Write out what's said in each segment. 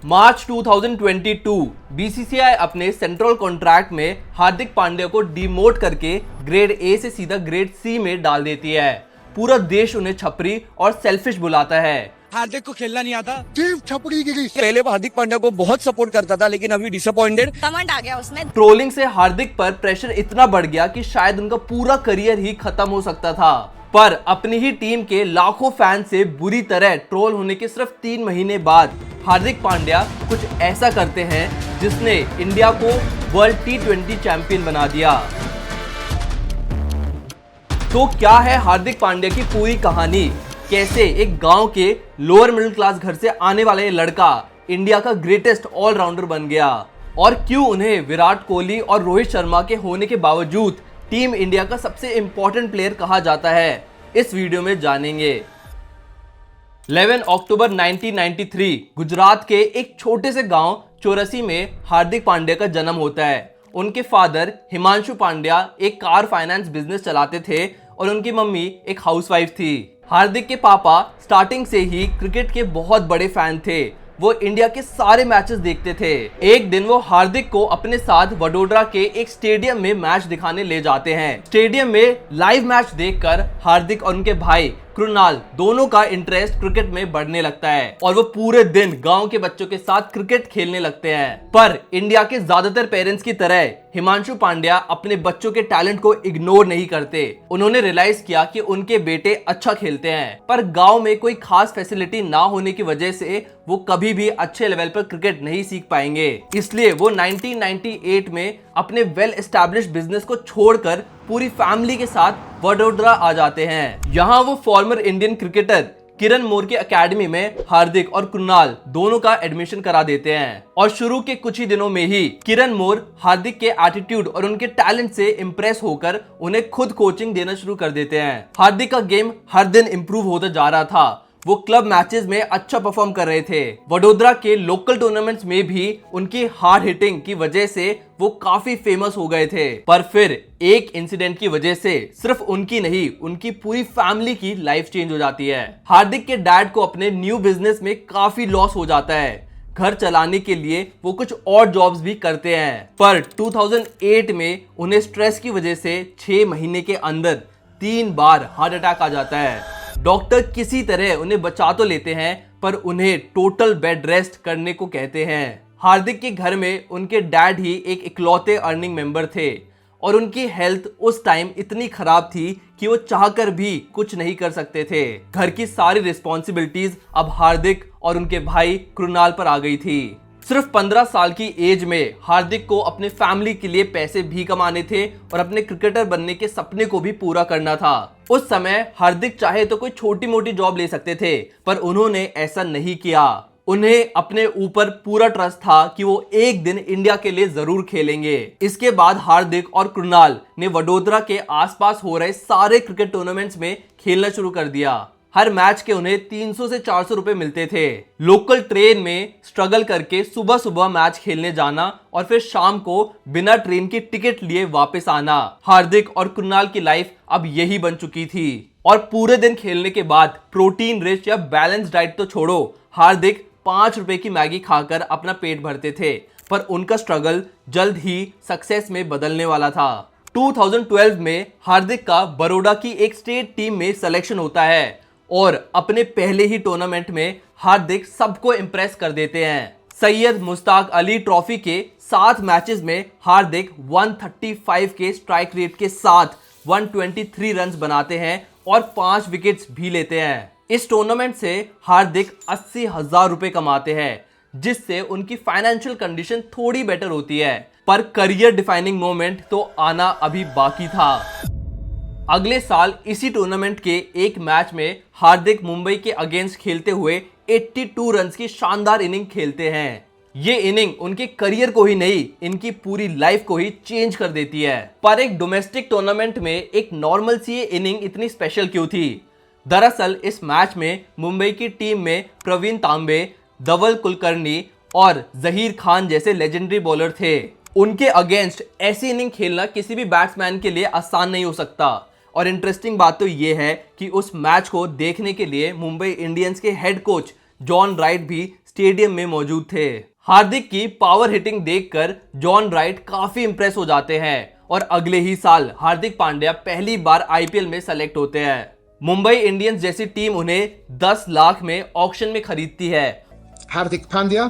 मार्च 2022 BCCI अपने central contract में हार्दिक पांड्या को डिमोट करके ग्रेड ए से सीधा ग्रेड सी में डाल देती है। पूरा देश उन्हें छपरी और सेल्फिश बुलाता है। हार्दिक को खेलना नहीं आता, सिर्फ छपड़ी गिरी। पहले वो हार्दिक पांड्या को बहुत सपोर्ट करता था, लेकिन अभी डिसअपॉइंटेड कमेंट आ गया उसमें। ट्रोलिंग से हार्दिक पर प्रेशर इतना बढ़ गया कि शायद उनका पूरा करियर ही खत्म हो सकता था। पर अपनी ही टीम के लाखों फैन से बुरी तरह ट्रोल होने के सिर्फ 3 महीने बाद हार्दिक पांड्या कुछ ऐसा करते हैं जिसने इंडिया को वर्ल्ड T20 चैंपियन बना दिया। तो क्या है हार्दिक पांड्या की पूरी कहानी? कैसे एक गांव के लोअर मिडिल क्लास घर से आने वाला ये लड़का इंडिया का ग्रेटेस्ट ऑलराउंडर बन गया? और क्यों उन्हें विराट कोहली और रोहित शर्मा के होने के बावजूद टीम इंडिया का सबसे इंपॉर्टेंट प्लेयर कहा जाता है, इस वीडियो में जानेंगे। 11 अक्टूबर 1993 गुजरात के एक छोटे से गांव चौरसी में हार्दिक पांड्या का जन्म होता है। उनके फादर हिमांशु पांड्या एक कार फाइनेंस बिजनेस चलाते थे और उनकी मम्मी एक हाउसवाइफ थी। हार्दिक के पापा स्टार्टिंग से ही क्रिकेट के बहुत बड़े फैन थे। वो इंडिया के सारे मैचेस देखते थे। एक दिन वो हार्दिक को अपने साथ वडोदरा के एक स्टेडियम में मैच दिखाने ले जाते हैं। स्टेडियम में लाइव मैच देखकर हार्दिक और उनके भाई कृणाल दोनों का इंटरेस्ट क्रिकेट में बढ़ने लगता है और वो पूरे दिन गांव के बच्चों के साथ क्रिकेट खेलने लगते हैं। पर इंडिया के ज्यादातर पेरेंट्स की तरह हिमांशु पांड्या अपने बच्चों के टैलेंट को इग्नोर नहीं करते। उन्होंने रियलाइज किया कि उनके बेटे अच्छा खेलते हैं, पर गांव में कोई खास फैसिलिटी ना होने की वजह से वो कभी भी अच्छे लेवल पर क्रिकेट नहीं सीख पाएंगे। इसलिए वो 1998 में अपने वेल एस्टैब्लिश्ड बिजनेस को छोड़कर पूरी फैमिली के साथ वडोदरा आ जाते हैं। यहाँ वो फॉर्मर इंडियन क्रिकेटर किरण मोर की एकेडमी में हार्दिक और कृणाल दोनों का एडमिशन करा देते हैं। और शुरू के कुछ ही दिनों में ही किरण मोर हार्दिक के एटीट्यूड और उनके टैलेंट से इंप्रेस होकर उन्हें खुद कोचिंग देना शुरू कर देते हैं। हार्दिक का गेम हर दिन इंप्रूव होता जा रहा था। वो क्लब मैचेस में अच्छा परफॉर्म कर रहे थे। वडोदरा के लोकल टूर्नामेंट्स में भी उनकी हार्ड हिटिंग की वजह से वो काफी फेमस हो गए थे। पर फिर एक इंसिडेंट की वजह से सिर्फ उनकी नहीं, उनकी पूरी फैमिली की लाइफ चेंज हो जाती है। हार्दिक के डैड को अपने न्यू बिजनेस में काफी लॉस हो जाता है। घर चलाने के लिए वो कुछ और जॉब्स भी करते हैं। पर 2008 में उन्हें स्ट्रेस की वजह से 6 महीने के अंदर 3 बार हार्ट अटैक आ जाता है। डॉक्टर किसी तरह उन्हें बचा तो लेते हैं, पर उन्हें टोटल बेड रेस्ट करने को कहते हैं। हार्दिक के घर में उनके डैड ही एक इकलौते अर्निंग मेंबर थे और उनकी हेल्थ उस टाइम इतनी खराब थी कि वो चाहकर भी कुछ नहीं कर सकते थे। घर की सारी रिस्पॉन्सिबिलिटीज अब हार्दिक और उनके भाई कृणाल पर आ गई थी। सिर्फ 15 साल की एज में हार्दिक को अपने फैमिली के लिए पैसे भी कमाने थे और अपने क्रिकेटर बनने के सपने को भी पूरा करना था। उस समय हार्दिक चाहे तो कोई छोटी मोटी जॉब ले सकते थे, पर उन्होंने ऐसा नहीं किया। उन्हें अपने ऊपर पूरा ट्रस्ट था कि वो एक दिन इंडिया के लिए जरूर खेलेंगे। इसके बाद हार्दिक और कृणाल ने वडोदरा के आसपास हो रहे सारे क्रिकेट टूर्नामेंट्स में खेलना शुरू कर दिया। हर मैच के उन्हें 300 से 400 रुपए मिलते थे। लोकल ट्रेन में स्ट्रगल करके सुबह सुबह मैच खेलने जाना और फिर शाम को बिना ट्रेन की टिकट लिए वापस आना। हार्दिक और कृणाल की लाइफ अब यही बन चुकी थी। और पूरे दिन खेलने के बाद प्रोटीन रिच या बैलेंस डाइट तो छोड़ो, हार्दिक 5 रुपए की मैगी खाकर अपना पेट भरते थे। पर उनका स्ट्रगल जल्द ही सक्सेस में बदलने वाला था। 2012 में हार्दिक का बड़ौदा की एक स्टेट टीम में सिलेक्शन होता है और अपने पहले ही टूर्नामेंट में हार्दिक सबको इंप्रेस कर देते हैं। सैयद मुश्ताक अली ट्रॉफी के 7 मैचेस में हार्दिक 135 के स्ट्राइक रेट के साथ 123 रन्स बनाते हैं और 5 विकेट्स भी लेते हैं। इस टूर्नामेंट से हार्दिक 80,000 रुपए कमाते हैं, जिससे उनकी फाइनेंशियल कंडीशन थोड़ी बेटर होती है। पर करियर डिफाइनिंग मोमेंट तो आना अभी बाकी था। अगले साल इसी टूर्नामेंट के एक मैच में हार्दिक मुंबई के अगेंस्ट खेलते हुए 82 रन्स की शानदार इनिंग खेलते हैं। ये इनिंग उनके करियर को ही नहीं, इनकी पूरी लाइफ को ही चेंज कर देती है। पर एक डोमेस्टिक टूर्नामेंट में एक नॉर्मल सी इनिंग इतनी स्पेशल क्यों थी? दरअसल इस मैच में मुंबई की टीम में प्रवीण तांबे, धवल कुलकर्णी और जहीर खान जैसे लेजेंडरी बॉलर थे। उनके अगेंस्ट ऐसी इनिंग खेलना किसी भी बैट्समैन के लिए आसान नहीं हो सकता। और इंटरेस्टिंग बात तो ये है कि उस मैच को देखने के लिए मुंबई इंडियंस के हेड कोच जॉन राइट भी स्टेडियम में मौजूद थे। हार्दिक की पावर हिटिंग देखकर जॉन राइट काफी इंप्रेस हो जाते हैं और अगले ही साल हार्दिक पांड्या पहली बार आईपीएल में सेलेक्ट होते हैं। मुंबई इंडियंस जैसी टीम उन्हें 10 लाख में ऑक्शन में खरीदती है। Hardik Pandya,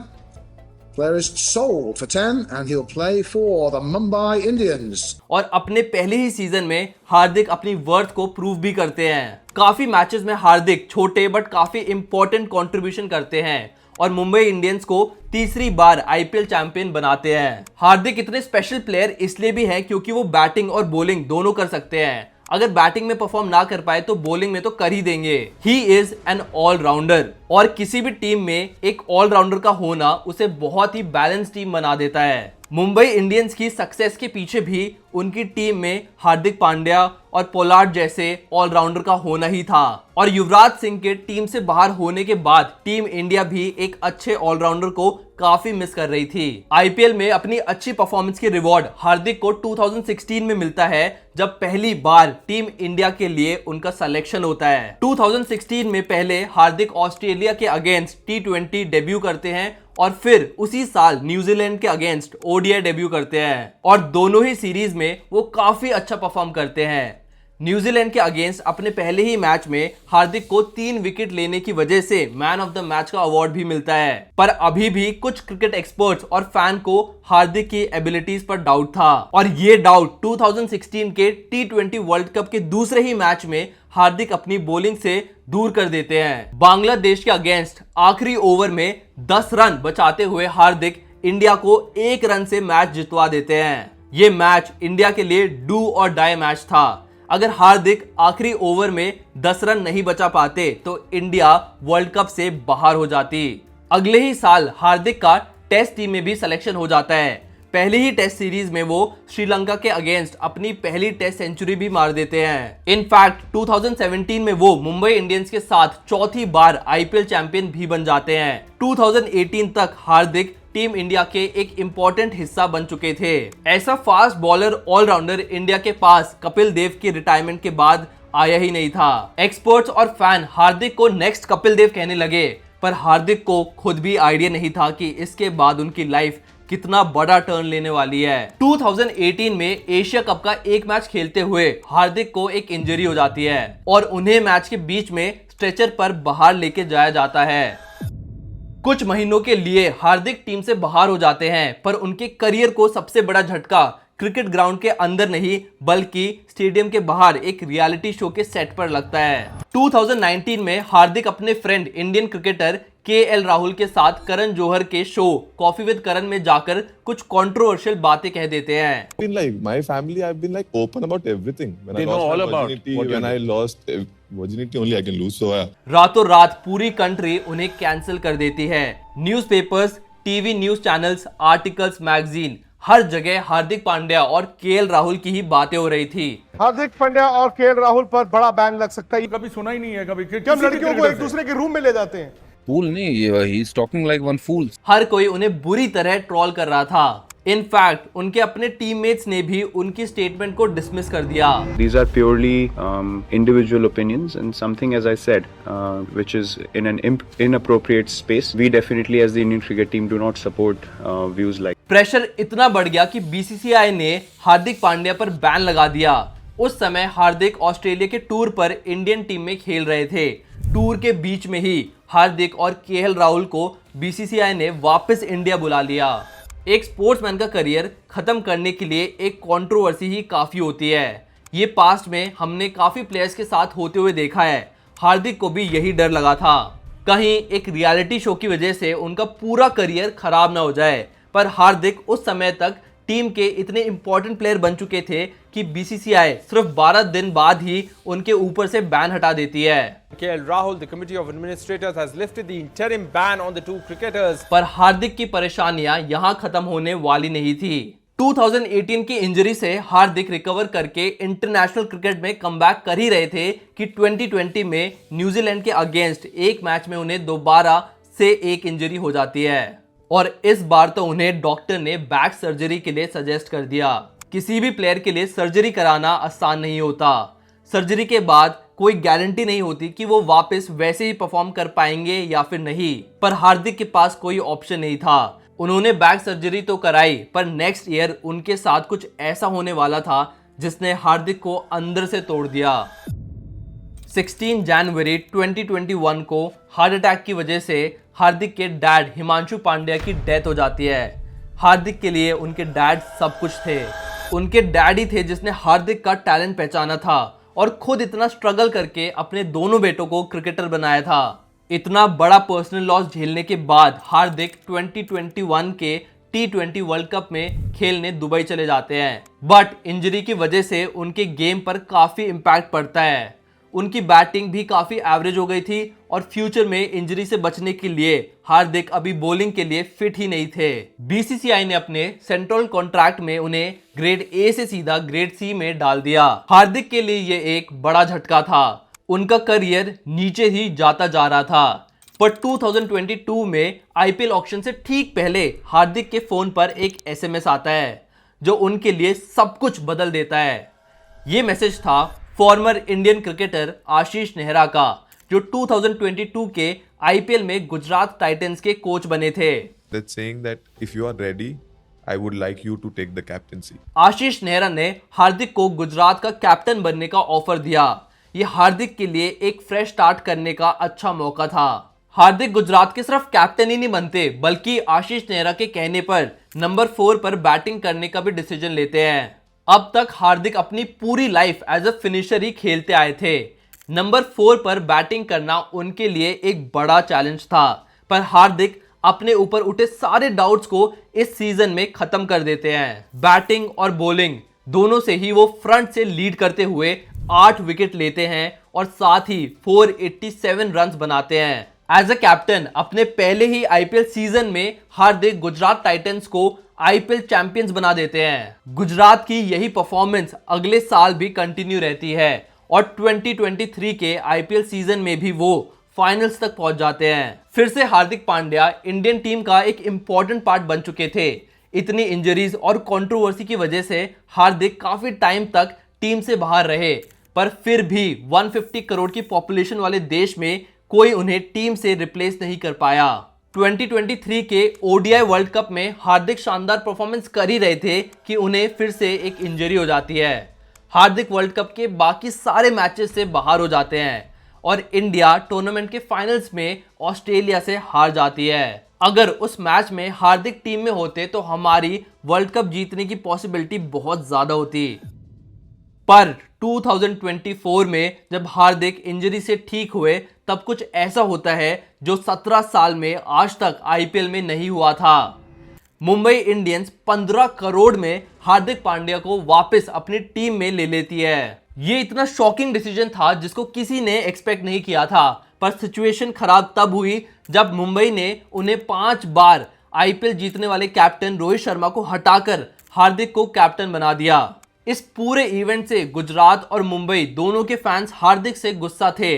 player is sold for 10 and he'll play for the Mumbai Indians. और अपने पहले ही सीजन में हार्दिक अपनी वर्थ को प्रूव भी करते हैं। काफी मैचेस में हार्दिक छोटे बट काफी इंपॉर्टेंट कंट्रीब्यूशन करते हैं और मुंबई इंडियंस को तीसरी बार आईपीएल चैंपियन बनाते हैं। हार्दिक इतने स्पेशल प्लेयर इसलिए भी हैं क्योंकि वो बैटिंग और बॉलिंग दोनों कर सकते हैं। अगर बैटिंग में परफॉर्म ना कर पाए तो बॉलिंग में तो कर ही देंगे। ही इज एन ऑलराउंडर और किसी भी टीम में एक ऑलराउंडर का होना उसे बहुत ही बैलेंस टीम बना देता है। मुंबई इंडियंस की सक्सेस के पीछे भी उनकी टीम में हार्दिक पांड्या और पोलार्ड जैसे ऑलराउंडर का होना ही था और युवराज सिंह के टीम से बाहर होने के बाद टीम इंडिया भी एक अच्छे ऑलराउंडर को काफी मिस कर रही थी। आईपीएल में अपनी अच्छी परफॉर्मेंस की रिवॉर्ड हार्दिक को 2016 में मिलता है जब पहली बार टीम इंडिया के लिए उनका सिलेक्शन होता है। 2016 में पहले हार्दिक ऑस्ट्रेलिया के अगेंस्ट T20 डेब्यू करते हैं और फिर उसी साल न्यूजीलैंड के अगेंस्ट ओडीआई डेब्यू करते हैं और दोनों ही सीरीज में वो काफी अच्छा परफॉर्म करते हैं। न्यूजीलैंड के अगेंस्ट अपने पहले ही मैच में हार्दिक को 3 विकेट लेने की वजह से मैन ऑफ द मैच का अवार्ड भी मिलता है। पर अभी भी कुछ क्रिकेट एक्सपर्ट्स और फैन को हार्दिक की एबिलिटीज पर डाउट था और ये डाउट 2016 के T20 वर्ल्ड कप के दूसरे ही मैच में हार्दिक अपनी बॉलिंग से दूर कर देते हैं। बांग्लादेश के अगेंस्ट आखिरी ओवर में 10 रन बचाते हुए हार्दिक इंडिया को 1 रन से मैच जितवा देते हैं। ये मैच इंडिया के लिए डू और डाई मैच था। अगर हार्दिक आखिरी ओवर में 10 रन नहीं बचा पाते तो इंडिया वर्ल्ड कप से बाहर हो जाती। अगले ही साल हार्दिक का टेस्ट टीम में भी सिलेक्शन हो जाता है। पहली ही टेस्ट सीरीज में वो श्रीलंका के अगेंस्ट अपनी पहली टेस्ट सेंचुरी भी मार देते हैं। इनफैक्ट 2017 में वो मुंबई इंडियंस के साथ चौथी बार आईपीएल चैंपियन भी बन जाते हैं। 2018 तक हार्दिक टीम इंडिया के एक इंपॉर्टेंट हिस्सा बन चुके थे। ऐसा फास्ट बॉलर ऑलराउंडर इंडिया के पास कपिल देव की रिटायरमेंट के बाद आया ही नहीं था। एक्सपर्ट्स और फैन हार्दिक को नेक्स्ट कपिल देव कहने लगे, पर हार्दिक को खुद भी आइडिया नहीं था कि इसके बाद उनकी लाइफ कितना बड़ा टर्न लेने वाली है। 2018 में एशिया कप का एक मैच खेलते हुए हार्दिक को एक इंजरी हो जाती है और उन्हें मैच के बीच में स्ट्रेचर पर बाहर लेके जाया जाता है। कुछ महीनों के लिए हार्दिक टीम से बाहर हो जाते हैं, पर उनके करियर को सबसे बड़ा झटका क्रिकेट ग्राउंड के अंदर नहीं बल्कि स्टेडियम के बाहर एक रियलिटी शो के सेट पर लगता है। 2019 में हार्दिक अपने friend Indian cricketer KL Rahul के साथ करण जौहर के शो कॉफी विद करण में जाकर कुछ कंट्रोवर्शियल बातें कह देते हैं। My family, I've been like open about everything. When They I know lost all my about virginity, what you when I lost virginity only I can lose. So yeah. रातों रात पूरी कंट्री उन्हें cancel कर देती है। Newspapers, TV news channels, articles, magazine, हर जगह हार्दिक पांड्या और KL राहुल की ही बातें हो रही थी। हार्दिक पांड्या और KL राहुल पर बड़ा बैन लग सकता है। कभी सुना ही नहीं है कभी क्या लड़कियों को एक दूसरे के रूम में ले जाते हैं? फूल नहीं, he is talking like one fool. हर कोई उन्हें बुरी तरह ट्रोल कर रहा था। इनफैक्ट उनके अपने टीममेट्स ने भी उनकी स्टेटमेंट को डिसमिस कर दिया। These are purely individual opinions and something, as I said, which is in an inappropriate space. We definitely, as the Indian cricket team, do not support views like. Pressure इतना बढ़ गया कि BCCI ने हार्दिक पांड्या पर ban लगा दिया। उस समय हार्दिक ऑस्ट्रेलिया के टूर पर इंडियन टीम में खेल रहे थे। टूर के बीच में ही हार्दिक और KL राहुल को BCCI ने वापस इंडिया बुला लिया। एक स्पोर्ट्समैन का करियर खत्म करने के लिए एक कंट्रोवर्सी ही काफी होती है। ये पास्ट में हमने काफी प्लेयर्स के साथ होते हुए देखा है। हार्दिक को भी यही डर लगा था कहीं एक रियलिटी शो की वजह से उनका पूरा करियर खराब ना हो जाए। पर हार्दिक उस समय तक टीम के इतने इंपॉर्टेंट प्लेयर बन चुके थे कि BCCI सिर्फ 12 दिन बाद ही उनके ऊपर से बैन हटा देती है। KL Rahul, the committee of administrators, has lifted the interim ban on the two cricketers. पर हार्दिक की परेशानियां यहां खत्म होने वाली नहीं थी। 2018 की इंजरी से हार्दिक रिकवर करके इंटरनेशनल क्रिकेट में कमबैक कर ही रहे थे कि 2020 में न्यूजीलैंड के अगेंस्ट एक मैच में उन्हें दोबारा से एक इंजरी हो जाती है और इस बार तो उन्हें डॉक्टर ने बैक सर्जरी के लिए सजेस्ट कर दिया। किसी भी प्लेयर के लिए सर्जरी कराना आसान नहीं होता। सर्जरी के बाद कोई गारंटी नहीं होती कि वो वापस वैसे ही परफॉर्म कर पाएंगे या फिर नहीं, पर हार्दिक के पास कोई ऑप्शन नहीं था। उन्होंने बैक सर्जरी तो कराई, पर नेक्स्ट ईयर उनके साथ कुछ ऐसा होने वाला था जिसने हार्दिक को अंदर से तोड़ दिया। 16 जनवरी 2021 को हार्ट अटैक की वजह से हार्दिक के डैड हिमांशु पांड्या की डेथ हो जाती है। हार्दिक के लिए उनके डैड सब कुछ थे। उनके डैड ही थे जिसने हार्दिक का टैलेंट पहचाना था और खुद इतना स्ट्रगल करके अपने दोनों बेटों को क्रिकेटर बनाया था। इतना बड़ा पर्सनल लॉस झेलने के बाद हार्दिक 2021 के T20 वर्ल्ड कप में खेलने दुबई चले जाते हैं, बट इंजरी की वजह से उनके गेम पर काफी इम्पैक्ट पड़ता है। उनकी बैटिंग भी काफी एवरेज हो गई थी और फ्यूचर में इंजरी से बचने के लिए हार्दिक अभी बॉलिंग के लिए फिट ही नहीं थे। बीसीसीआई ने अपने सेंट्रल कॉन्ट्रैक्ट में उन्हें ग्रेड ए से सीधा ग्रेड सी में डाल दिया। हार्दिक के लिए ये एक बड़ा झटका था। उनका करियर नीचे ही जाता जा रहा था। पर 2022 में आईपीएल ऑक्शन से ठीक पहले हार्दिक के फोन पर एक एसएमएस आता है जो उनके लिए सब कुछ बदल देता है। ये मैसेज था फॉर्मर इंडियन क्रिकेटर आशीष नेहरा का, जो 2022 के आईपीएल में गुजरात टाइटंस के कोच बने थे। That's saying that if you are ready, I would like you to take the captaincy. आशीष नेहरा ने हार्दिक को गुजरात का कैप्टन बनने का ऑफर दिया। ये हार्दिक के लिए एक फ्रेश स्टार्ट करने का अच्छा मौका था। हार्दिक गुजरात के सिर्फ कैप्टन ही नहीं बनते, बल्कि आशीष नेहरा के कहने पर नंबर 4 पर बैटिंग करने का भी डिसीजन लेते हैं। अब तक हार्दिक अपनी पूरी लाइफ एज अ फिनिशर ही खेलते आए थे। नंबर 4 पर बैटिंग करना उनके लिए एक बड़ा चैलेंज था, पर हार्दिक अपने ऊपर उठे सारे डाउट्स को इस सीजन में खत्म कर देते हैं। बैटिंग और बॉलिंग दोनों से ही वो फ्रंट से लीड करते हुए 8 विकेट लेते हैं और साथ ही 487 रन्स बनाते हैं। एज अ कैप्टन अपने पहले ही आईपीएल सीजन में हार्दिक गुजरात टाइटंस को आईपीएल चैंपियंस बना देते हैं। गुजरात की यही परफॉर्मेंस अगले साल भी कंटिन्यू रहती है और 2023 के आईपीएल सीजन में भी वो फाइनल्स तक पहुंच जाते हैं। फिर से हार्दिक पांड्या इंडियन टीम का एक इंपॉर्टेंट पार्ट बन चुके थे। इतनी इंजरीज और कंट्रोवर्सी की वजह से हार्दिक काफी टाइम तक टीम से बाहर रहे, पर फिर भी 150 करोड़ की पॉपुलेशन वाले देश में कोई उन्हें टीम से रिप्लेस नहीं कर पाया। 2023 के ओडीआई वर्ल्ड कप में हार्दिक शानदार परफॉर्मेंस कर ही रहे थे कि उन्हें फिर से एक इंजरी हो जाती है। हार्दिक वर्ल्ड कप के बाकी सारे मैचेस से बाहर हो जाते हैं और इंडिया टूर्नामेंट के फाइनल्स में ऑस्ट्रेलिया से हार जाती है। अगर उस मैच में हार्दिक टीम में होते तो हमारी वर्ल्ड कप जीतने की पॉसिबिलिटी बहुत ज्यादा होती। पर 2024 में जब हार्दिक इंजरी से ठीक हुए तब कुछ ऐसा होता है जो 17 साल में आज तक आईपीएल में नहीं हुआ था। मुंबई इंडियंस 15 करोड़ में हार्दिक पांड्या को वापस अपनी टीम में ले लेती है। ये इतना शॉकिंग डिसीजन था जिसको किसी ने एक्सपेक्ट नहीं किया था, पर सिचुएशन खराब तब हुई जब मुंबई ने उन्हें 5 बार आईपीएल जीतने वाले कैप्टन रोहित शर्मा को हटाकर हार्दिक को कैप्टन बना दिया। इस पूरे इवेंट से गुजरात और मुंबई दोनों के फैंस हार्दिक से गुस्सा थे।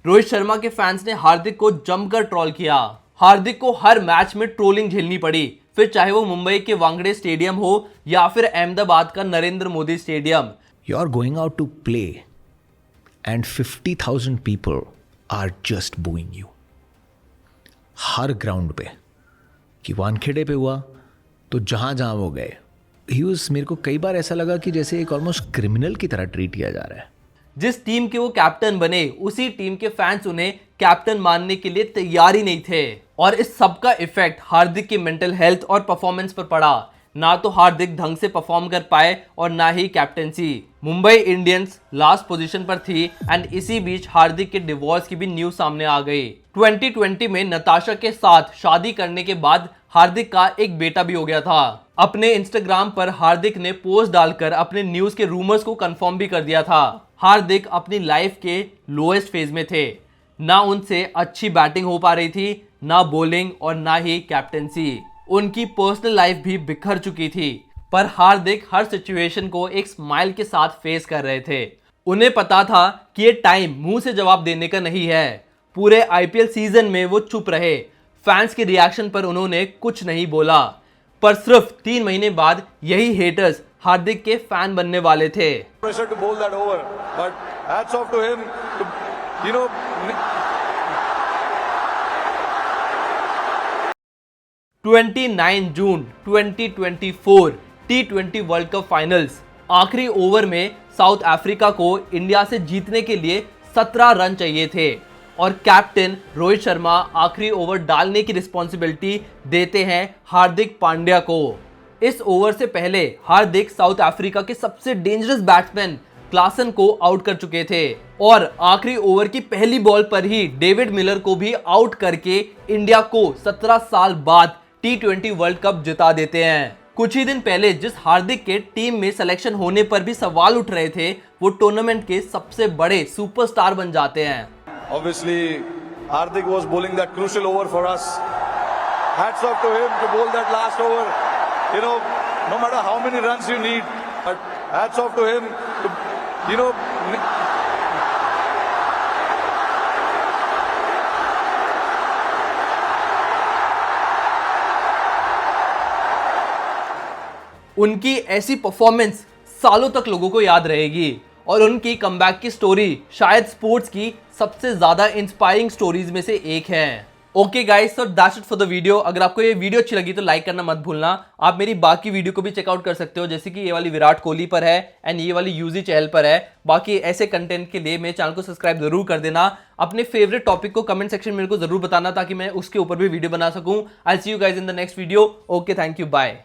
रोहित शर्मा के फैंस ने हार्दिक को जमकर ट्रोल किया। हार्दिक को हर मैच में ट्रोलिंग झेलनी पड़ी, फिर चाहे वो मुंबई के वांगड़े स्टेडियम हो या फिर अहमदाबाद का Narendra Modi stadium. You are going out to play and 50,000 people are just booing you. Her ground पे कि वानखेड़े पे हुआ तो जहां जहां वो गए मेरे को कई बार ऐसा लगा कि जैसे एक ऑलमोस्ट क्रिमिनल की तरह ट्रीट किया जा रहा है। जिस टीम के वो कैप्टन बने उसी टीम के फैंस उन्हें कैप्टन मानने के लिए तैयार ही नहीं थे और इस सब का इफेक्ट हार्दिक की मेंटल हेल्थ और परफॉर्मेंस पर पड़ा। ना तो हार्दिक ढंग से परफॉर्म कर पाए और ना ही captaincy. Mumbai Indians last position पर थी एंड इसी बीच हार्दिक के डिवोर्स की भी न्यूज सामने आ गई। 2020 में नताशा के साथ शादी करने के बाद हार्दिक का एक बेटा भी हो गया था। अपने इंस्टाग्राम पर हार्दिक ने पोस्ट डालकर अपने न्यूज के रूमर्स को कंफर्म भी कर दिया था। हार्दिक अपनी लाइफ के लोएस्ट फेज में थे। ना उनसे अच्छी बैटिंग हो पा रही थी, ना बॉलिंग और ना ही कैप्टेंसी। उनकी पर्सनल लाइफ भी बिखर चुकी थी, पर हार्दिक हर सिचुएशन को एक स्माइल के साथ फेस कर रहे थे। उन्हें पता था कि ये टाइम मुंह से जवाब देने का नहीं है। पूरे आईपीएल सीजन में वो चुप रहे। फैंस के रिएक्शन पर उन्होंने कुछ नहीं बोला, पर सिर्फ 3 महीने बाद यही हेटर्स हार्दिक के फैन बनने वाले थे। Pressure to bowl that over, but hats off to him. You know. 29 June 2024 T20 world cup finals. आखिरी ओवर में साउथ अफ्रीका को इंडिया से जीतने के लिए 17 रन चाहिए थे और कैप्टन रोहित शर्मा आखिरी ओवर डालने की रिस्पॉन्सिबिलिटी देते हैं हार्दिक पांड्या को। इस ओवर से पहले हार्दिक साउथ अफ्रीका के सबसे डेंजरस बैट्समैन क्लासन को आउट कर चुके थे और आखिरी ओवर की पहली बॉल पर ही डेविड मिलर को भी आउट करके इंडिया को 17 साल बाद T20 वर्ल्ड कप जिता देते हैं। कुछ ही दिन पहले जिस हार्दिक के टीम में सिलेक्शन होने पर भी सवाल उठ रहे थे, वो टूर्नामेंट के सबसे बड़े सुपरस्टार बन जाते हैं। Obviously, Hardik was bowling that crucial over for us. Hats off to him to bowl that last over. You know, no matter how many runs you need, but hats off to him to, you know. उनकी ऐसी performance सालों तक लोगों को याद रहेगी और उनकी कमबैक की स्टोरी शायद स्पोर्ट्स की सबसे ज्यादा इंस्पायरिंग स्टोरीज में से एक है। Okay guys, so that's it for the video. अगर आपको ये वीडियो अच्छी लगी तो लाइक करना मत भूलना। आप मेरी बाकी वीडियो को भी चेकआउट कर सकते हो, जैसे कि ये वाली विराट कोहली पर है एंड ये वाली यूजी चहल पर है। बाकी ऐसे कंटेंट के लिए मेरे चैनल को सब्सक्राइब जरूर कर देना। अपने फेवरेट टॉपिक को कमेंट सेक्शन में मेरे को जरूर बताना ताकि मैं उसके ऊपर भी वीडियो बना सकूं। I see you guys in the next video. Okay, thank you, bye.